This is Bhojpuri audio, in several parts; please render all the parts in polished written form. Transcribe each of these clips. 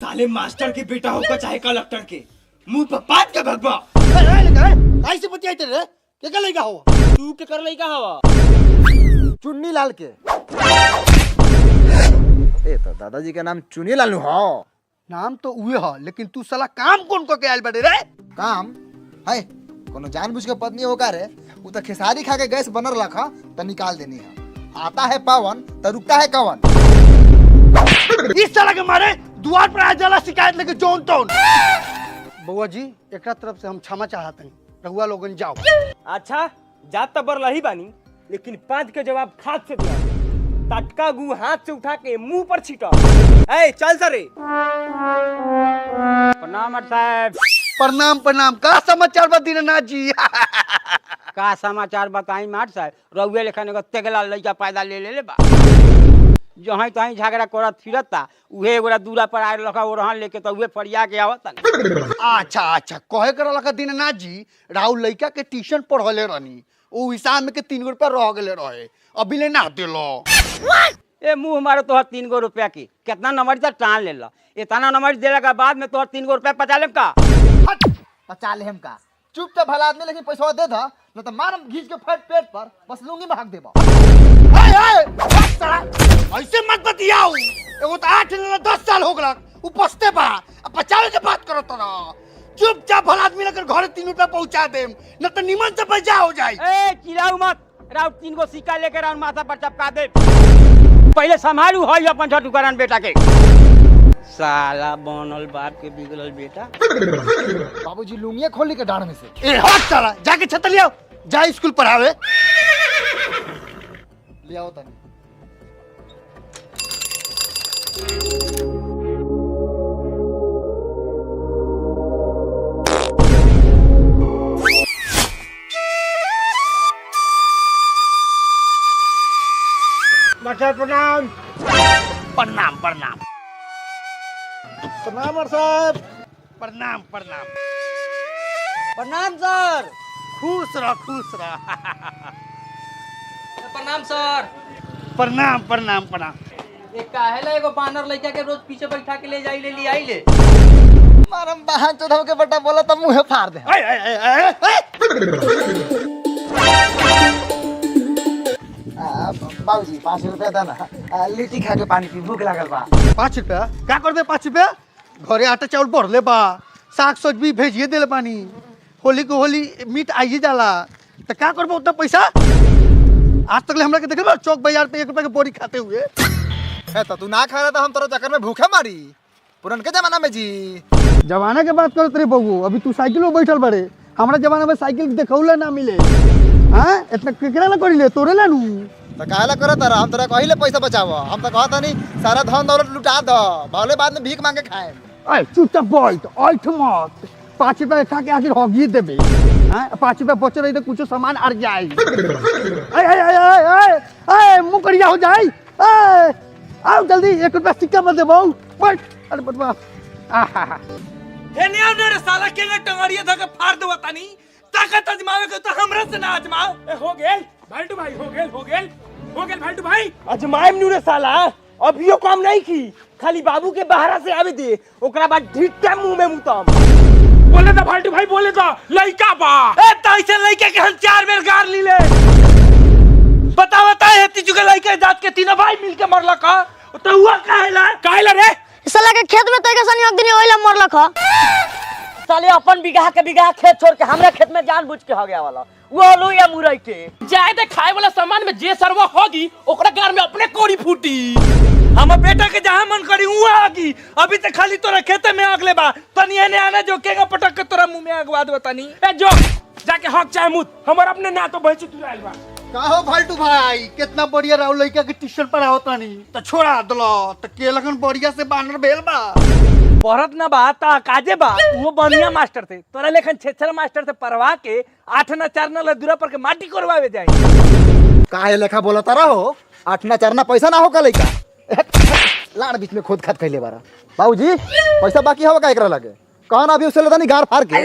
साले मास्टर के बेटा होगा चाहे कलेक्टर के, मुंह पर बात के भगवा। कैसे बतियाते रे? के कर लइका हो? तू के कर लइका हवा? चुन्नी लाल के। ए तो दादाजी के नाम चुन्नी लाल हो। नाम तो उहे ह, लेकिन तू साला काम कौन को के आइल बाटे रे? काम है कोनो जानबूझ के पत्नी होगा रे। वो तो खेसारी खा के गैस बनर रखा तो निकाल देनी है। आता है पावन तो रुकता है कवन। इस साला के मारे द्वार पर आ जाला शिकायत लेके जोन तोन। बउआ जी एकरा तरफ से हम क्षमा चाहते हैं, रहुआ लोगन जाओ। अच्छा जात तबर लही बानी, लेकिन 5 के जवाब खाद से दिया। टटका गु हाथ से उठा के मुंह पर छीटा। ए चल सरे। प्रणाम साहब। प्रणाम प्रणाम। का समाचार बा दीनानाथ जी? का समाचार बताई मार साहब? रउए लेखन एगो तेगला लइका पैदा ले बा। जहाँ तहीं झगड़ा करत फिरता, उहे एगोरा दूरा पर आए लखा ओरहन लेके तो उहे फरिया के आवता। अच्छा अच्छा, कहे कर लखा दीनानाथ जी, राहुल लइका के ट्यूशन पढ़ले रहनी, ओ हिसाब में के 3 रुपया रह गेले रहे, अभी ले ना देलो। ए मुंह मारो तोहर 3 गो रुपया की कितना नंबर से टान ले ला। इतना नंबर देला के बाद में तोहर 3 गो रुपया पचा लेम का? पचा ले हम का चुप तो भला आदमी, लेकिन पैसा दे दा न तो मारम घींच के फट पेट पर, बस लूंगी में हक देबा। ऐसे मत बतियाओ। एगो तो 8 न 10 साल हो गला, उ पछते बा, अब बचावे के बात करत ना। चुपचाप भला आदमी लेकर घरे 3 रुपया पहुंचा देम, न तो निमन से बचा हो जाए। ए चिल्लाऊ मत, राव 3 गो सिक्का लेके राउंड माथा पर चपका दे। पहले संभालू है अपन झटू करन बेटा के। साला बनल बाप के बिगड़ल बेटा। बाबूजी लुंगिया खोली के डाढ़ में से। ए हट साला, जाके छतल लियाओ, जा स्कूल पढ़ावे। ले आओ तनी। मास्टर प्रणाम। प्रणाम प्रणाम प्रणाम साहब। प्रणाम प्रणाम। प्रणाम सर। खुश रह खुश रह। प्रणाम सर। प्रणाम प्रणाम प्रणाम। एक काहेला एगो बानर लइका के रोज पीछे बैठा के ले जाई ले आई ले। मारम बहन चोदव के बेटा बोला तो मुंह फाड़ दे। बाबूजी 5 रुपया देना, लिट्टी खा के पानी पी, भूख लागल बा। 5 रुपया क्या कर दे? 5 रुपया घरे आटा चावल बढ़ले बा, साग सब्जी भेजिए देले पानी, होली को होली मीट आइए जाला, तो क्या करबो उतना पैसा? आज तक ले हमरा के देखे बा चौक बाजार पे 1 रुपया के बोरी खाते हुए। है तो तू ना खा रहा था, हम तोरा चक्कर में भूखे मारी। पुरन के जमाना में जी। जमाना के बात करत रे बबू, अभी तू साइकिल में बैठल बड़े, हमरा जमाना में साइकिल देखौला ना मिले। हां इतना केकरा ना करिले, तोरे ला नु। तो काहेला करत रहा? हम तोरा कहिले पैसा बचावो, हम तो कहत नहीं सारा धन दौलत लुटा दो, भले बाद में भीख मांगे खाए। ए चुपचाप बैठ, ऐठ मत। 5 रुपया खा के आखिर होगी देबे। हां 5 रुपया बच रही तो कुछ सामान अड़ जाए। ए ए ए ए मुकरिया हो जाए। ए आओ जल्दी 1 रुपया सिक्का मत देबो। बैठ। अरे बटवा आहा हे ने आने रे साला के टंगड़िया धके फाड़ देवा तानी। ताकत आजमावे के तो हमरा से ना आजमाओ। हो गेल भाल्टू भाई, हो गेल भाल्टू भाई। अजमाइम नु रे साला, अभियो काम नहीं की, खाली बाबू के बहरा से आवे दे, ओकरा बाद ढिट्टा मुंह में मुतम। बोले तो भाल्टू भाई, बोले तो लइका बा। ए तैसे लइके के हम 4 बेर गार लीले। बतावता है तीजू के लइके जात के तीनों भाई मिलके मरला का, तो हुआ काहेला रे? साला के खेत में तैके सनी अगदिन ओइला मरलक ह। साले अपन बिगहा के बिगहा खेत छोड़ के हमरा खेत में जानबूझ के हो गया वाला। वो लो या मुरई के जाए दे खाए वाला सामान में जे सरवा होगी ओकरा घर में अपने कोड़ी फूटी। हम बेटा के जहां मन करी हुआ आगी। अभी तक खाली तोरा खेते में आगले बा, तनी एने आने जो केगा पटक के तोरा मुंह में आगवा दे तनी। ए जो जाके हक चाहे मुत, हमर अपने ना तो भैंस तू आइल बा। का हो फालतू भाई, कितना बढ़िया राहुल लइका के ट्यूशन पढ़ावता नहीं, तो छोड़ा दलो, तो के लगन बढ़िया से बानर भेल बा। पढ़त ना बा ता काजे बा, वो बढ़िया मास्टर थे। तोरा लेखन 6 मास्टर से पढ़वा के 8 ना 4 ना लदुरा पर के माटी करवावे जाए। काहे लेखा बोलता रहो? 8 ना 4 ना पैसा ना हो का लइका। लाड़ बीच में खुद खत खइले बारा। बाबूजी पैसा बाकी हो का एकरा लगे? कहना अभी उसे लेता नहीं गार फाड़ के।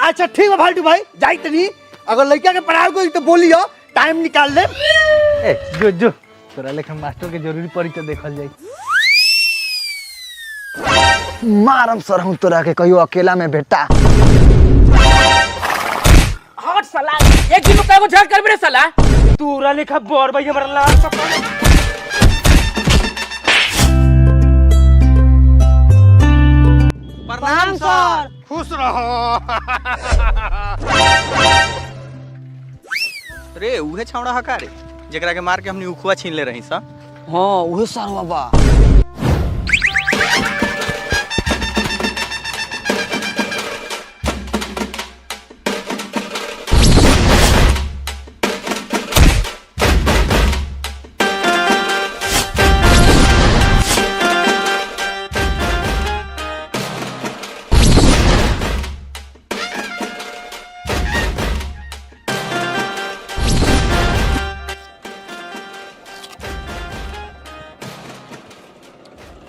अच्छा ठीक है फालतू भाई, जाई तनी, अगर लड़का के पढ़ाओ तो बोलियो, टाइम निकाल ले। ए जो जो तोरा लेखन मास्टर के जरूरी पड़ी तो देखल जाई। मारम सर हूँ तोरा के कहियो अकेला में बेटा। हट साला, एक दिन में कई गो झगड़ा करबे रे साला। तोरा लेखा बोर भाई हमरा लाल कपड़ा। प्रणाम सर। खुश रहो। रे उहे छौड़ा हका रे जेकरा के मार के हमनी उखुआ छीन ले रही सा। हाँ उहे सर बाबा।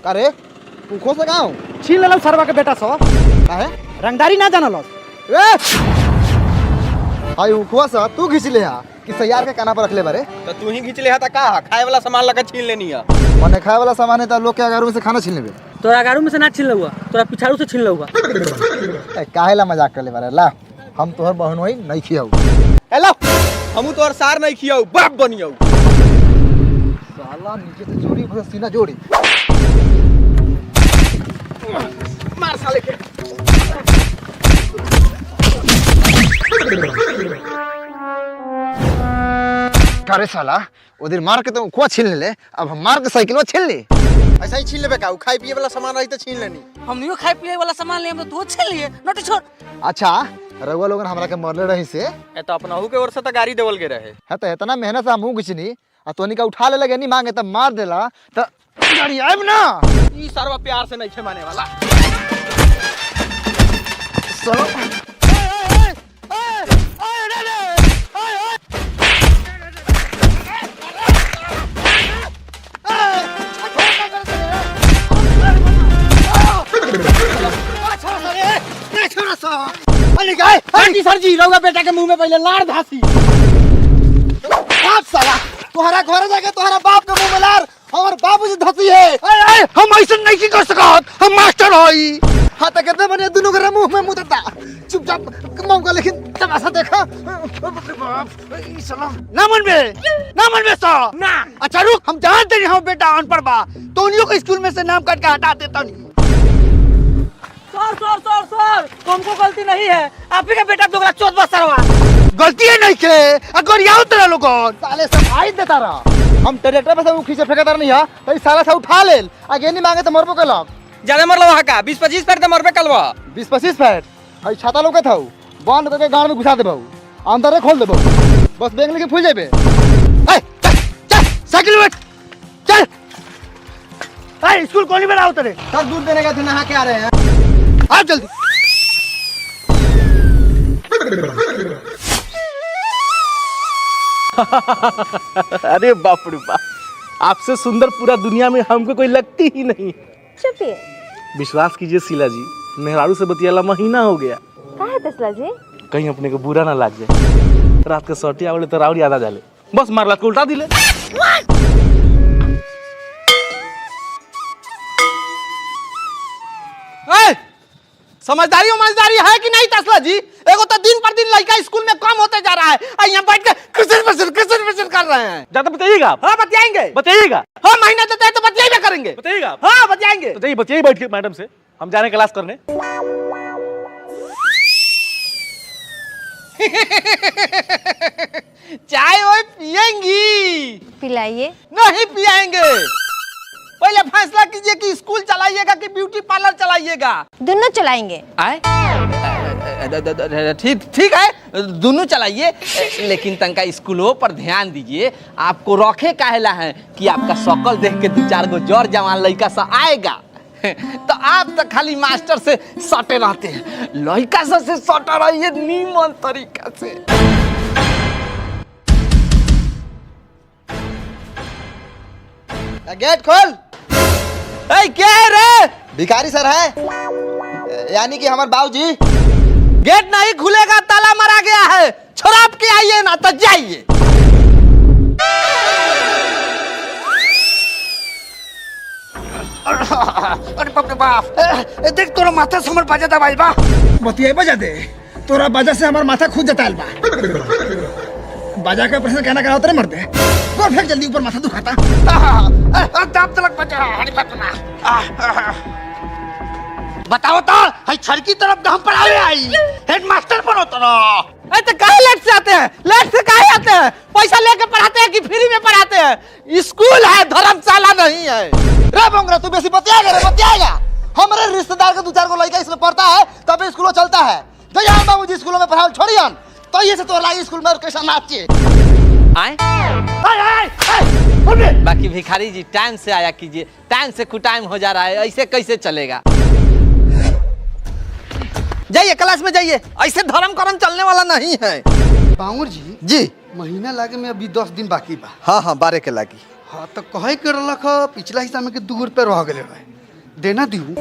अरे तू खो से गाँव छीन लेलौ सरवा के बेटा सो। काहे रंगदारी ना जानल। हाय उखुआ सा तू खींच ले हा कि सैयार के काना पर रख ले बारे। तो तू ही खींच ले हता का खाए वाला सामान लगा छीन लेनी है। मने खाए वाला सामान है तो लोग के अगारू में से खाना छीन लेबे। तोरा गारू में से ना छीन लहुआ, तोरा पिछाड़ू से छीन लहुआ। काहे ला मजाक कर ले बारे। ला हम तोहर बहन होई नहीं खियाऊ। हेलो हमू तोर सार नहीं खियाऊ बाप बनियाऊ। साला नीचे से चोरी भर सीना जोड़ी। मार साले के। करे साला उधर मार के तो खुआ छीन ले, अब हम मार के साइकिल में छीन ली। ऐसा ही छीन लेबे का खाए पिए वाला सामान रही तो छीन लेनी। हमनियो खाए पिए वाला सामान ले हम तो तू छीन लिए, नोटी छोड़। अच्छा रउआ लोगन हमरा के मरले रही से ए तो अपना हु के ओर से तो गाड़ी देवल के रहे। है तो इतना मेहनत से हम मुंह घिचनी आ तोनी का उठा ले लगे नहीं मांगे तब मार देला तो गाड़ी आइब ना। ई सरवा प्यार से नहीं खे माने वाला। चलो सर जी रउआ बेटा के मुंह में पहले लार धासी। आप साला तोहरा घर जाके तोहरा बाप के मुंह में लार हमर बाबूजी धसी है। हम ऐसा नहीं कर सकत, हम मास्टर हई। हाँ तो कहते बने दोनों घर मुंह में मुंह देता चुपचाप मौका लेकिन तमाशा देखा। ना मन में सो ना। अच्छा रुक, हम जानते नहीं हम बेटा अनपढ़ बा तो उन्हीं को स्कूल में से नाम काट के हटा देता नहीं। सर तुमको गलती नहीं है, आप ही का बेटा दोगला चौथ बस सरवा। गलती है नहीं के अगर याद तेरा लोग साले सब आई देता रहा। हम ट्रैक्टर पे से खींचे फेंकता नहीं है तो साला से उठा ले आगे नहीं मांगे तो मरबो के लोग ज्यादा मर लवा का 20-25 फीट मरबे कलवा। 20-25 फीट हई छाता लोग था बंद करके गाड़ में घुसा देबो अंदर खोल देबो बस बैंक लेके फूल जाबे। चल साइकिल में चल। अरे स्कूल कौन में आओ तेरे सब दूध देने का थे नहा के आ रहे हैं। आ जल्दी। अरे बाप रे बाप, आपसे सुंदर पूरा दुनिया में हमको कोई लगती ही नहीं। चुपिए। विश्वास कीजिए शीला जी, मेहरारू से बतियाला महीना हो गया। काहे तसला जी? कहीं अपने को बुरा ना लग जाए। रात के सोटी आवले तो राउरी याद आ जाले, बस मारला को उल्टा दिले। समझदारी है कि नहीं तसला जी? एगो तो दिन पर दिन लड़का स्कूल में कम होते जा रहा है और यहाँ बैठ के किसर कर रहे हैं। ज्यादा बताइएगा आप। हाँ बतियाएंगे। बताइएगा। हाँ महीना देते हैं तो बतियाएगा करेंगे। बताइएगा आप। हाँ बतियाएंगे। बताइए बताइए बैठ के मैडम से, हम जा रहे हैं क्लास करने। चाय वो पियेंगी? पिलाइए। नहीं पियाएंगे। पहले फैसला कीजिए कि स्कूल चलाइएगा कि ब्यूटी पार्लर चलाइएगा। दोनों चलाएंगे। ठीक है दोनों चलाइए, लेकिन तंका स्कूलों पर ध्यान दीजिए। आपको रखे काहेला है कि आपका शकल देख के 2-4 गो जौर जवान लड़का सा आएगा तो आप तो खाली मास्टर से सटे रहते हैं। लड़का से सटे रहिए नीमन तरीका से। गेट खोल। क्या है रे? भिखारी सर है यानी कि हमारे बाबूजी। गेट नहीं खुलेगा, ताला मारा गया है। छोड़ के आइए ना तो जाइए। अरे बाप रे बाप देख तोरा माथा से हमर बाजा दबाइल बा बतिया बजा दे तोरा बाजा से हमार माथा खुद जताइल बा बाजा का प्रश्न कहना कहा उतरे मरते और फेंक जल्दी ऊपर माथा दुखाता दाब तलक बजा हरी बाप रे बताओ तो हई छड़की तरफ हम पढ़ावे आई हेडमास्टर बनो तो अरे तो काहे लेट से आते हैं? लेट से काहे आते हैं? पैसा लेके पढ़ाते हैं कि फ्री में पढ़ाते हैं? स्कूल है, धर्मशाला नहीं है। रे बोंगरा तू बेसी बतियाएगा हमारे रिश्तेदार का 2-4 गो लड़का इसमें पढ़ता है तब स्कूल चलता है जया बाबूजी स्कूलों में पढ़ाओ छोड़ियन तो ये से तो लागी स्कूल में ऑर्केस्ट्रा नाचे आए? बाकी भिखारी जी टाइम से आया कीजिए, टाइम से कुटाइम हो जा रहा है, ऐसे कैसे चलेगा? जाइए क्लास में जाइए, ऐसे धर्म करम चलने वाला नहीं है। बांगुर जी जी महीना लागे में अभी 10 दिन बाकी बा हाँ हाँ 12 के लागी। हाँ तो कहे के रलख पिछला हिस्सा में के 2 रुपए रह गए रहे देना दिहू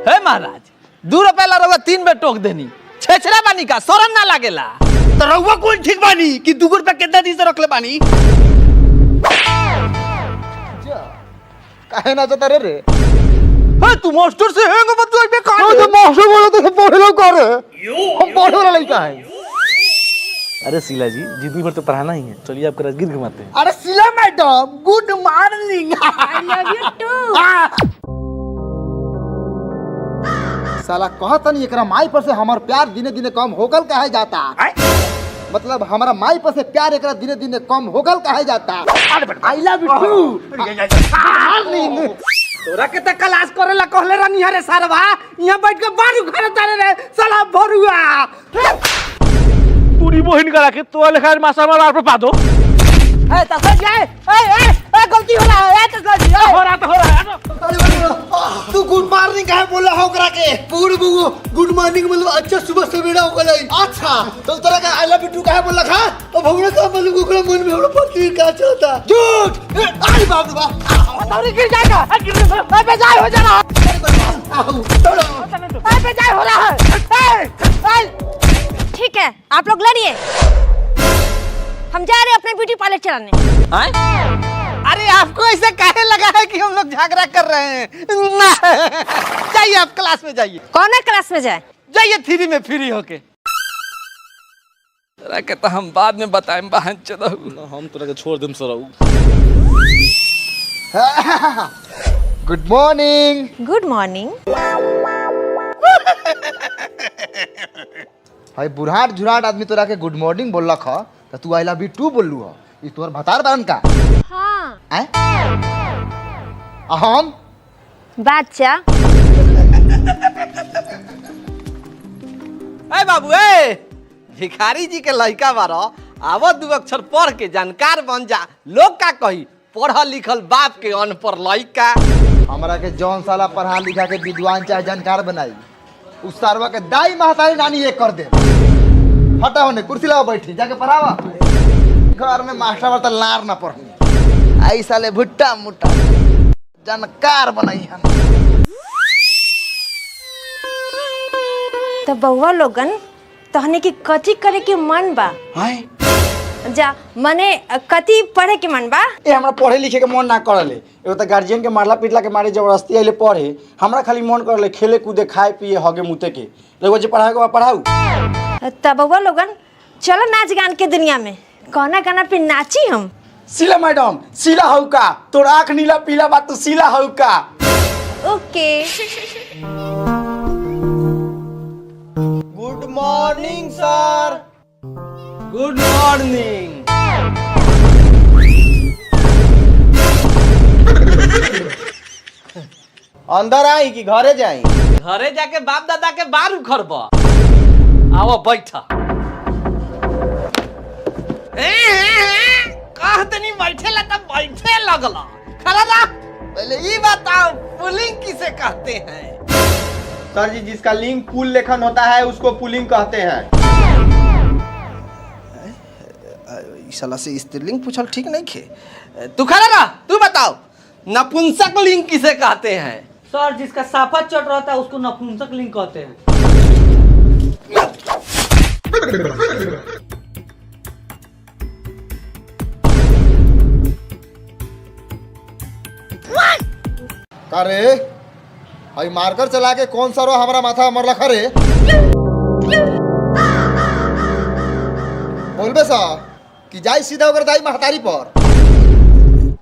हे महाराज 2 रुपए ला रहुआ 3 बेर टोक देनी छेछरा बानी का शरम ना लागेला। तो रहुआ कौन ठीक बानी कि 2 रुपए कितना दिन से रखले बानी काहे ना जता रे हे तू मास्टर से हेंग बतू बे कान तो मास्टर बोलो तो पढ़े लो कर हम पढ़े वाला लड़का है अरे शीला जी जिंदगी भर तो पढ़ाना ही है, चलिए आपका राजगीर घुमाते हैं। अरे Sheela madam good morning I love you too. साला कहत नहीं एकरा माई पर से हमार प्यार दिने दिने कम होगल कहे जाता मतलब हमारा माई पर से प्यार एकरा दिने दिने कम होगल कहे जाता आई लव यू टू तोरा के त क्लास करेला कहले रानी हरे सरवा यहां बैठ के बारू खाने तारे रे साला भरुआ पूरी बहन करा के तो लिखा मास्टर मार पर पा दो। ए तसर जाए ए गलती हो रहा है तसर जी हो रहा है तू गुड मॉर्निंग कहे बोला हो करा के पूरी गुड मॉर्निंग मतलब अच्छा सुबह सवेरा हो गई अच्छा तो तरह का आई लव यू टू कहे बोला खा और भगवान का मतलब ओकरा मन में हमरा पति का चाहता झूठ आई बाप रे बाप तोरी गिर जाएगा ए बेजाय हो जाना ए बेजाय हो रहा है ए ठीक है आप लोग लड़िए, हम जा रहे हैं अपने ब्यूटी पार्लर चलाने। अरे आपको ऐसे काहे लगा है कि हम लोग झगड़ा कर रहे हैं? जाइए आप क्लास में जाइए। कौन है क्लास में जाए? जाइए 3 में फ्री होके। तोरा के तो हम बाद में बताएं बहन चलो। हम तोरा के छोड़ देम सरऊ। Good morning good morning. भाई बुढ़ाट झुराट आदमी तोरा के गुड मॉर्निंग बोलला खा तो तू आई लव यू टू बोललू हो ई तोर भतार बारन का हाँ हैं हम बादशाह। ए बाबू ए भिखारी जी के लड़का बारो आवो 2 अक्षर पढ़ के जानकार बन जा। लोग का कही पढ़ल लिखल बाप के अनपढ़ लड़का। हमरा के जौन साला पढ़ा लिखा के विद्वान चाहे जानकार बनाई उस सारवा के दाई महतारी नानी एक कर दे। हटा होने कुर्सी लाओ बैठी जाके पढ़ावा घर में मास्टर वाला लार ना पढ़नी आई साले भुट्टा मुट्टा जानकार बनाई हम। तो बउआ लोगन तहने की कथी करे के मन बा? जा मने कथी पढ़े के मन बा? ए हमरा पढ़े लिखे के मन ना करले एगो त गार्जियन के मारला पीटला के मारे जबरदस्ती आइले पढ़े हमरा खाली मन करले खेले कूदे खाए पिए हगे मुते के रउआ जे पढ़ाए के बा पढ़ाऊ। तब बउआ लोगन चलो नाच गान के दुनिया में गाना गाना पे नाची हम। शीला मैडम शीला हौ का तोर आँख नीला पीला बा तू शीला हौ का। Okay good morning sir. Good morning. अंदर आई कि घरे जाई? घरे जाके बाप दादा के बार उखड़ब। आओ बैठा। कहतनी बैठे ला तब बैठे लगला। खड़ा रह। पहले ये बताओ पुलिंग किसे कहते हैं? सर जी जिसका लिंग पुल लेखन होता है उसको पुलिंग कहते हैं। साला से स्त्रीलिंग पूछल ठीक नहीं खे। तू खड़ा रह तू बताओ नपुंसक लिंग किसे कहते हैं? सर जिसका साफा चट रहता है उसको नपुंसक लिंग कहते हैं। का रे हई मार्कर चला के कौन सा रो हमारा माथा मरला खरे बोलबे सा कि जाई सीधा ओकर दाई महतारी पर।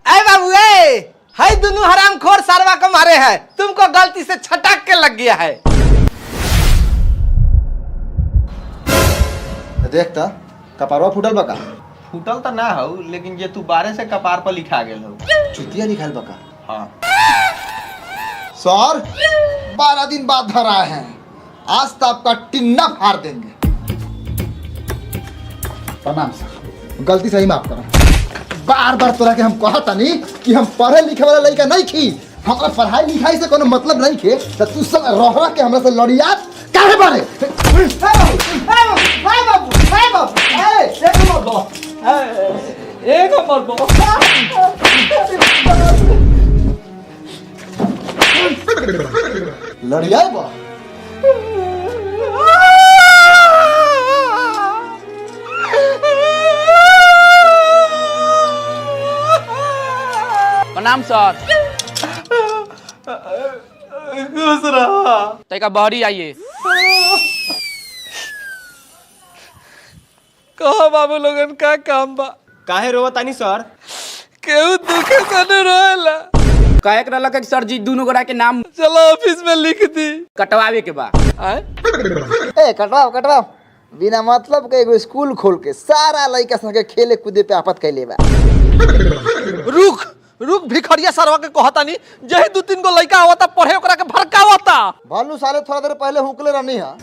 ए बाबू ए हाय दोनों हरामखोर सारवा को मारे हैं, तुमको गलती से छटक के लग गया है। देखता कपारवा फूटल बका फूटल तो ना हो, लेकिन जे तू 12 से कपार पर लिखा गेल हो। चुतिया निकाल बका। हाँ सर 12 दिन बाद धरा है, आज तो आपका टिन्ना फाड़ देंगे। प्रणाम सर, गलती सही माफ करो। बार बार तोरा के हम कहता नहीं कि हम पढ़े लिखे वाला लड़का नहीं खी, हमारा पढ़ाई लिखाई से कोनो मतलब नहीं खे, तो तू सब रह के हमरा से लड़ियात काहे बारे। एक मर लड़ियाए बा प्रणाम सर। खुश रहा। तैका बहरी आइए। कहो बाबू लोगन का काम बा। काहे रोवा तानी सर? केहू दुखे से न रोएला। कहे के रहलक सर जी दोनों गोरा के नाम चलो ऑफिस में लिख दी। कटवावे के बा। ए कटवाओ कटवाओ, बिना मतलब के एगो स्कूल खोल के सारा लड़का संगे खेले कूदे पे आपत कैले बा। रुक रुक भिखरिया सरवा के कहता नहीं, जही 2-3 गो लड़का आवता पढ़े ओकरा के भड़कावता। भालू साले थोड़ा देर पहले हुकले रहनी है।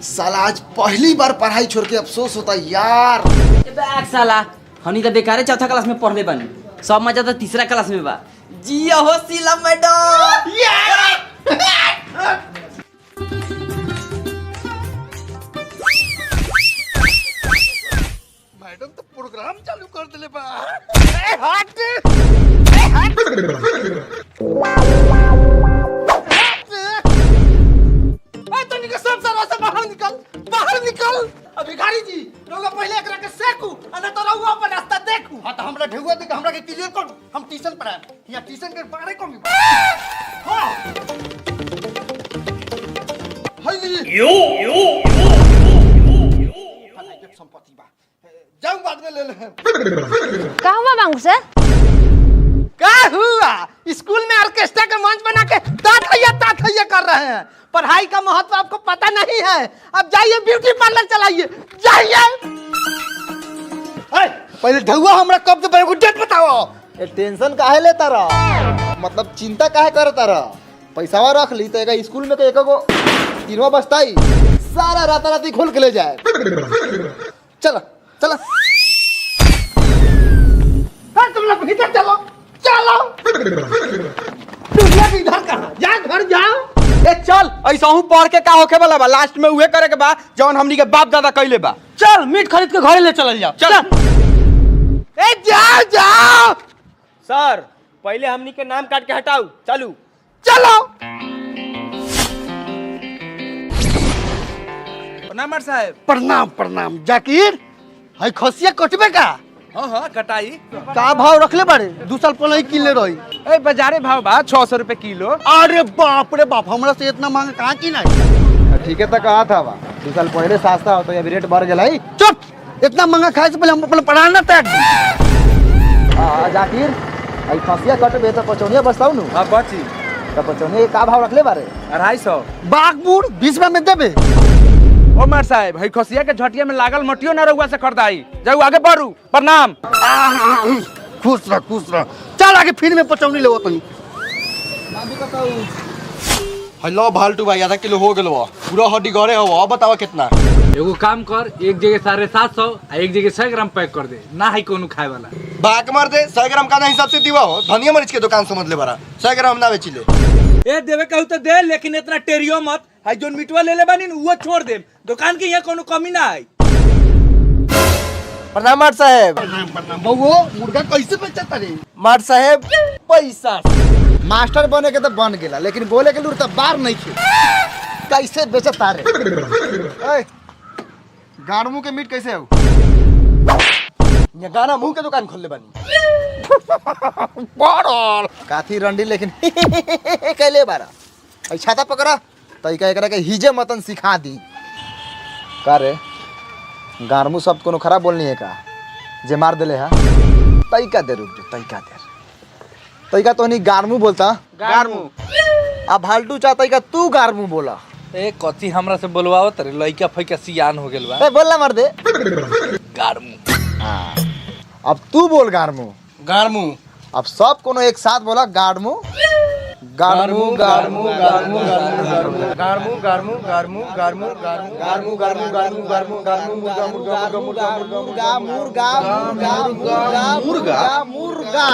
साला आज पहली बार पढ़ाई छोड़ के अफसोस होता यार। बैग साला हनी तो बेकारे चौथा क्लास में पढ़ले बानी, सब मजा तो तीसरा क्लास में बा। जिया हो सीला मैडम। मैडम तो प्रोग्राम चालू कर दिले बा। सब सरवा से बाहर निकल। भिखारी जी रउआ पहले एकरा के सेकू, अने तो रउआ अपन रास्ता देखू। हां तो हमरा ढेउआ दे के हमरा के क्लियर कर, हम ट्यूशन पढ़ाए। यहाँ ट्यूशन के बारे कमी बा। हां हाय संपत्ति बा, जाऊ बाद में ले ले। का हुआ बाबू सर? क्या हुआ? स्कूल में ऑर्केस्ट्रा का मंच बना के तात हैया कर रहे हैं। पढ़ाई का महत्व आपको पता नहीं है। अब जाइए ब्यूटी पार्लर चलाइए, जाइए। पहले ढौआ हमरा कब से एगो डेट बताओ। ए टेंशन काहे लेता रह, मतलब चिंता काहे करता रह। पैसावा रख ली तो एका स्कूल में के एको 3वां बस्ताई सारा राताराती खोल के ले जाए। चलो चलो तुम लोग भीतर चलो चलो। दुनिया की इधर कहाँ, जा घर जाओ। ए चल ऐसा हूँ पढ़ के का होके वाला बा, लास्ट में उहे करे के बा जौन हमनी के बाप दादा कइले बा। चल मीट खरीद के घरे ले चल जाओ। चल ए जाओ जाओ। सर पहले हमनी के नाम काट के हटाऊ, चलू चलो। प्रणाम साहब। प्रणाम प्रणाम। जाकिर हई खसिया कटबे का? हाँ कटाई। का भाव रखले बारे? 2 साल पहले ही किनले रही। ए बाजारे भाव बा 600 रुपए किलो। अरे बाप रे बाप, हमरा से इतना महंगा कहाँ की नहीं। ठीक है तो कहा था बा 2 साल पहले सस्ता हो तो अभी रेट बढ़ गया। चुप, इतना महंगा खाए से पहले हम अपना पढ़ाना तक। जाकिर आई खसिया कटबे तो पचौनिया बस्ताऊ नु। हाँ बची तो पचौनिया का भाव रखले बारे? 250। बागबूर 20 में देबे। ओ मार साहब हई खसिया के झटिया में लागल मटियो ना रउआ से खरीदाई। जाऊ आगे बढ़ू। प्रणाम। खुश रह। चल आगे फिर में पचौनी लेवो तनी। हेलो भालटू भाई, आधा किलो हो गेलो, पूरा हड्डी गड़े हो। अब बतावा कितना? एगो काम कर, एक जगह 750 आ एक जगह 100 ग्राम पैक कर दे। ना है कोनो खाए वाला। बाक मार दे, 100 ग्राम का हिसाब से दीवा हो। धनिया मरीच के दुकान समझ ले बरा, 100 ग्राम ना बेची ले। ए देवे कहू तो दे, लेकिन इतना टेरियो मत। हाई जोन मिटवा ले ले बानी वो छोड़ दे, दुकान के यहाँ कोनो कमी ना है। प्रणाम मार साहेब। बउओ मुर्गा कैसे बेचता रे? मार साहेब पैसा मास्टर बने के तो बन गेला, लेकिन बोले के लूर तो बार नहीं खे। कैसे बेचता रे? ए, गाड़मू के मीट कैसे हो? ये गाना मुंह के दुकान खोल ले बानी। बड़ल काथी रंडी लेकिन कैले बारा। ऐ छाता पकड़ा तई का एकरा के हिजे मतन सिखा दी। का रे गाड़मू शब्द कोनो खराब बोलनी है का? जे मार देले हा तई का दे, रुक जो तई का दे। तई का तो नहीं गाड़मू बोलता, गारमू अब भालटू चाहता का तू गाड़मू बोला। ए कथी हमरा से बोलवावत रे, लइका फइका सियान हो गेल बा। ए बोलना मर दे। गाड़मू। हाँ अब तू बोल गाड़मू। गारमू अब सब कोनो एक साथ बोला गाड़मू गाड़मू गाड़मू गाड़मू गाड़मू गाड़मू गाड़मू गाड़मू गाड़मू गाड़मू गाड़मू गाड़मू गाड़मू मुर्गा मुर्गा मुर्गा मुर्गा मुर्गा मुर्गा मुर्गा मुर्गा मुर्गा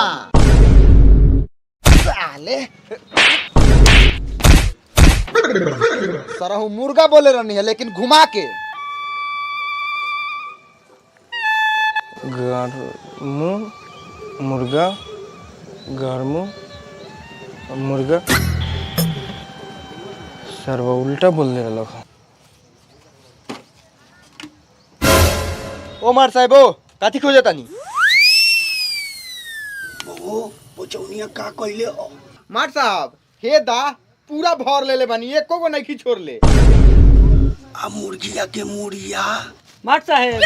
साले सरहु मुर्गा बोले रहनी है लेकिन घुमा के। गारमू मुर्गा गारमू मुर्गा सर्व उल्टा बोल दे रहा। ओ मार साहेब ओ काथी खोजे तानी? मार साहब हे दा पूरा भर ले बानी, एको गो नहीं छोड़ ले। माट साहेब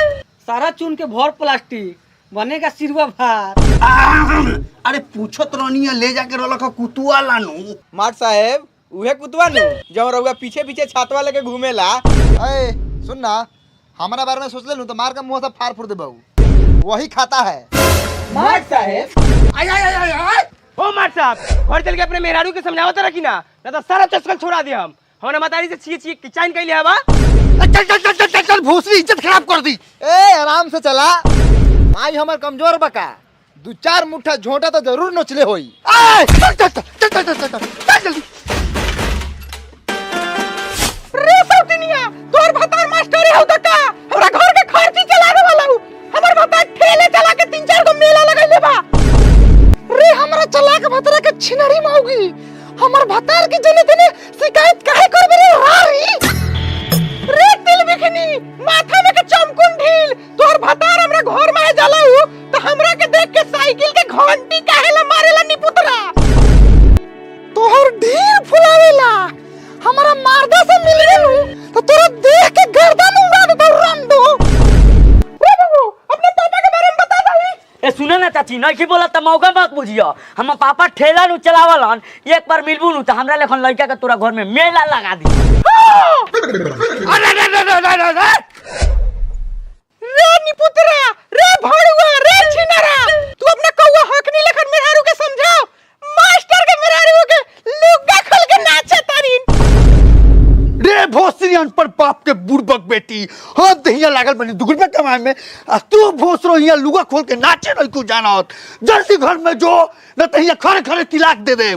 सारा चुन के भर प्लास्टिक बनेगा सिरवा भात। अरे पूछो तो रनिया ले जाके रोला का कुतुआ लानू। मार साहेब उहे कुतवा नु जब रउआ पीछे पीछे छातवा लेके घूमेला। ए सुन ना, हमारा बारे में सोच ले लूं तो मार का मुंह से फाड़ फूड़ दे बहू, वही खाता है। मार साहेब आय आय आय आय ओ मार साहब घर चल के अपने मेहरारू के समझावत रखी ना तो सारा चस्कल छोड़ा दे। हम हमने मतारी से छी छी किचाइन कैले हवा। चल चल चल चल चल भोसरी इज्जत खराब कर दी। ए आराम से चला, माई हमर कमजोर बका, दू चार मुट्ठा झोंटा तो जरूर नोचले होई। ए चल चल चल चल चल चल चल जल्दी। रे सौतनिया तोर भतार मास्टर हो दका हमरा घर के खर्ची चलावे वाला हूं। हमर भतार ठेले चला के 3-4 गो मेला लगैले बा। रे हमरा चला के भतरा के छिनरी माउगी। हमर भतार के जने तने शिकायत काहे करबे रे हारी? रे तिल बिखनी माथा में के चमकुन ढील तोर भतार हमरा घर में जलाऊ तो हमरा के देख के साइकिल के घंटी काहेला मारेला निपुतरा। तोहर ढील फुलावेला हमारा मारदा से मिल गेलू तो तोरा देख के गर्दन उड़ा दे तो राम दो। रे बाबू अपने पापा के बारे में बता दही। ए सुने ना चाची, नहीं की बोला त मौका मत बुझियो। हम पापा ठेला नु चलावलन, एक बार मिलबू नु त हमरा लेखन लड़का के तोरा घर में मेला लगा दी। रे निपुतरा रे भड़ुआ रे छिनरा तू अपना कौवा हकनी लेखन मेहरारू के समझा। मास्टर के मेहरारू के लुग्गा खोल के नाचे तारीन। रे भोसरी अनपढ़ बाप के बुड़बक बेटी, हाँ दहिया लागल बनी 2 रुपया कमाए में, आ तू भोसरो यहाँ लुगा खोल के नाचे नहीं को जाना होत। जल्दी घर में जो न तो यहाँ खड़े खड़े तिलाक दे दे।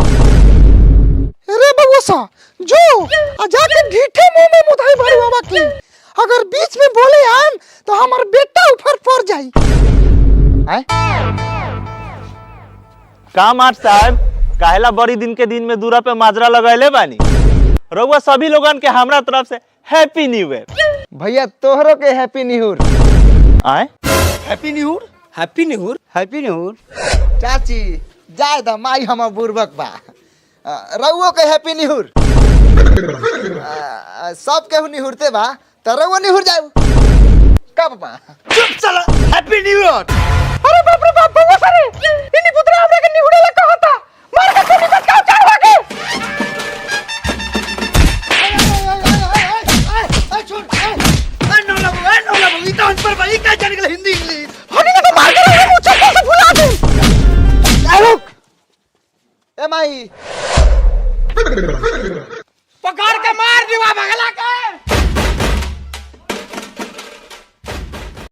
रे बबुआ सा जो आ जाके घीठे मुंह में मुदाई भरी बाबा की, अगर बीच में बोले आम तो हमार बेटा ऊपर पड़ जाई। का मार साहब काहेला बड़ी दिन के दिन में दूरा पे माजरा लगैले बानी। रउआ सभी लोगन के हमरा तरफ से हैप्पी न्यू ईयर। भैया तोहरो के हैप्पी न्यूर। आए happy new happy new year happy new चाची जाय द माई हमर बुड़बक बा, रउओ के हैप्पी न्यूर। सब केहू निहुरते बा त रउओ निहुर जाऊ का पापा? चुप साला, हैप्पी न्यू ईयर। अरे बाप रे बाप बबुआ सारे इनी पुत्रा हमरा के निहुरे ला कहता मार के खूनी पर काव चढ़वा के। हिंदी इंग्लिश हनी ने तो मार के मुंह चक्कर से फुला दे। रुक ए माई पकड़ के मार दीवा भगला के।